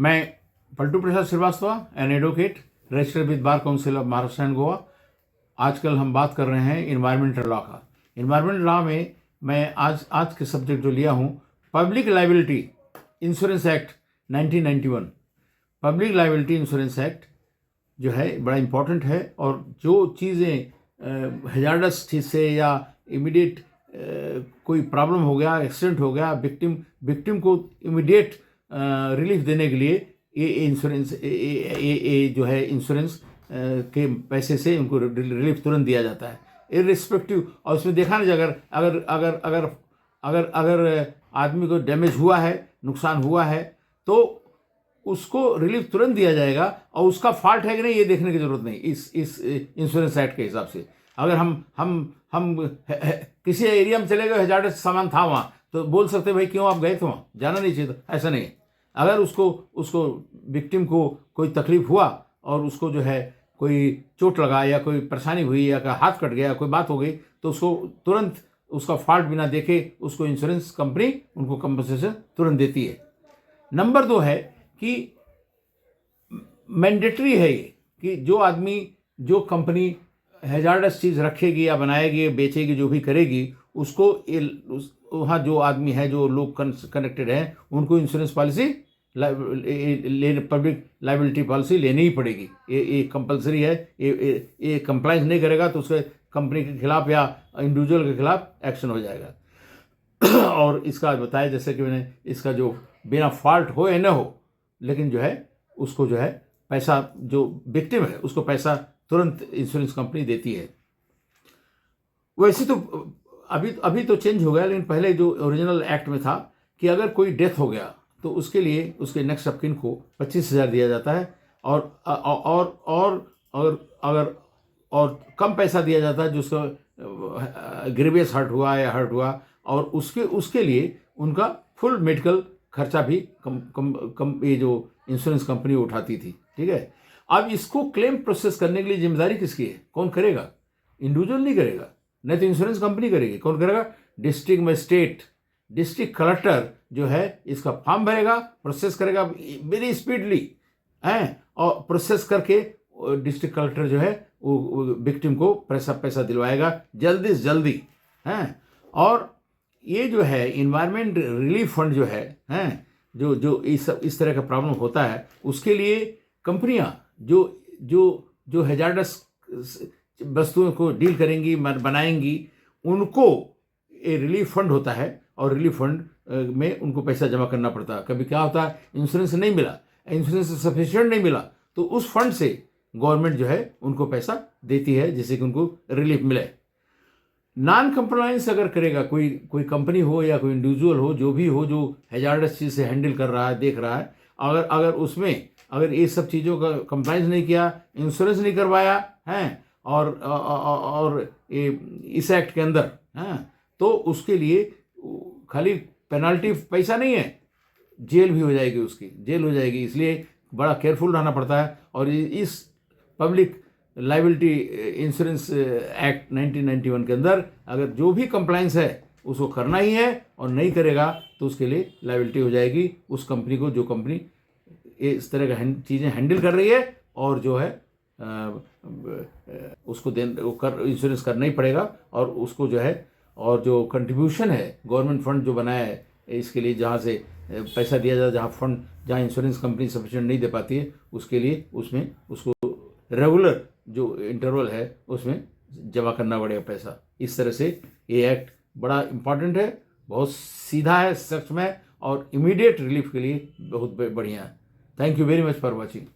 मैं Paltu Prasad Srivastava, an advocate, registered with bar council of Maharashtra and Goa. आजकल हम बात कर रहे हैं इन्वायरमेंटल लॉ का। इन्वायरमेंटल लॉ में मैं आज के सब्जेक्ट जो लिया हूँ, public liability insurance act 1991। Public liability insurance act जो है बड़ा इम्पोर्टेंट है, और जो चीज़ें हैजार्डस चीज़ से या इमीडिएट कोई प्रॉब्लम हो गया, एक्सीडेंट हो गया, विक्टिम को इमीडिएट रिलीफ देने के लिए ये इंश्योरेंस ये जो है इंश्योरेंस के पैसे से उनको रिलीफ तुरंत दिया जाता है, इररिस्पेक्टिव। और उसमें देखा ना, अगर अगर अगर अगर अगर अगर आदमी को डैमेज हुआ है, नुकसान हुआ है, तो उसको रिलीफ तुरंत दिया जाएगा, और उसका फॉल्ट है कि नहीं ये देखने की जरूरत नहीं इस इंश्योरेंस एक्ट के हिसाब से। अगर हम किसी एरिया में चले गए, हैजार्डस सामान था वहाँ, तो बोल सकते भाई क्यों आप गए थे वहाँ, जाना नहीं चाहिए था। ऐसा नहीं है। अगर उसको विक्टिम को कोई तकलीफ हुआ और उसको जो है कोई चोट लगा या कोई परेशानी हुई या हाथ कट गया, कोई बात हो गई, तो उसको तुरंत उसका फॉल्ट बिना देखे उसको इंश्योरेंस कंपनी उनको कंपनसेशन तुरंत देती है। नंबर 2 है कि मैंडेटरी है ये कि जो कंपनी हैजार्डस चीज़ रखेगी या बनाएगी, बेचेगी, जो भी करेगी, उसको वहाँ जो आदमी है, जो लोग कनेक्टेड हैं, उनको insurance policy public liability policy लेनी ही पड़ेगी। ये कंपलसरी है। ये कंप्लाइंस नहीं करेगा तो उसके कंपनी के खिलाफ या इंडिविजुअल के खिलाफ एक्शन हो जाएगा। और इसका बताया जैसे कि मैंने, इसका जो बिना फॉल्ट हो या न हो, लेकिन जो है उसको जो है पैसा, जो विक्टिम है उसको पैसा तुरंत इंश्योरेंस कंपनी देती है। वैसे तो अभी तो चेंज हो गया, लेकिन पहले जो ओरिजिनल एक्ट में था कि अगर कोई डेथ हो गया तो उसके लिए उसके नेक्स्ट ऑफ किन को 25,000 दिया जाता है, और कम पैसा दिया जाता है जिसका ग्रेवियस हर्ट हुआ या हर्ट हुआ, और उसके लिए उनका फुल मेडिकल खर्चा भी कम ये जो इंश्योरेंस कंपनी उठाती थी। ठीक है। अब इसको क्लेम प्रोसेस करने के लिए जिम्मेदारी किसकी है? कौन करेगा? इंडिविजुअल नहीं करेगा, नहीं तो इंश्योरेंस कंपनी करेगी। कौन करेगा? डिस्ट्रिक्ट मजिस्ट्रेट, डिस्ट्रिक्ट कलेक्टर जो है इसका फॉर्म भरेगा, प्रोसेस करेगा वेरी स्पीडली हैं, और प्रोसेस करके डिस्ट्रिक्ट कलेक्टर जो है वो विक्टिम को पैसा दिलवाएगा जल्दी से जल्दी हैं। और ये जो है इन्वायरमेंट रिलीफ फंड जो है हैं, जो इस तरह का प्रॉब्लम होता है, उसके लिए कंपनियां जो हैजार्डस वस्तुओं को डील करेंगी, बनाएंगी, उनको ये रिलीफ फंड होता है, और रिलीफ फंड में उनको पैसा जमा करना पड़ता है। कभी क्या होता है, इंश्योरेंस नहीं मिला, इंश्योरेंस सफिशिएंट नहीं मिला, तो उस फंड से गवर्नमेंट जो है उनको पैसा देती है जिससे कि उनको रिलीफ मिले। नॉन कंप्लायंस अगर करेगा कोई कंपनी हो या कोई इंडिविजुअल हो, जो भी हो, जो हैजार्डस चीज़ से हैंडल कर रहा है, देख रहा है, अगर उसमें अगर ये सब चीज़ों का कंप्लायंस नहीं किया, इंश्योरेंस नहीं करवाया है, और ये इस एक्ट के अंदर हैं, तो उसके लिए खाली पेनल्टी पैसा नहीं है, जेल भी हो जाएगी, उसकी जेल हो जाएगी। इसलिए बड़ा केयरफुल रहना पड़ता है। और इस पब्लिक लाइबिलिटी इंश्योरेंस एक्ट 1991 के अंदर अगर जो भी कंप्लायंस है उसको करना ही है, और नहीं करेगा तो उसके लिए लाइबिलिटी हो जाएगी उस कंपनी को, जो कंपनी इस तरह का चीज़ें हैंडल कर रही है, और जो है उसको इंश्योरेंस करना ही पड़ेगा। और उसको जो है, और जो कंट्रीब्यूशन है गवर्नमेंट फंड जो बनाया है इसके लिए, जहाँ से पैसा दिया जाता है, जहाँ इंश्योरेंस कंपनी सफिशिएंट नहीं दे पाती है, उसके लिए उसमें उसको रेगुलर जो इंटरवल है उसमें जमा करना पड़ेगा पैसा। इस तरह से ये एक्ट बड़ा इम्पॉर्टेंट है, बहुत सीधा है, सच में, और इमीडिएट रिलीफ के लिए बहुत बढ़िया है। Thank you very much for watching.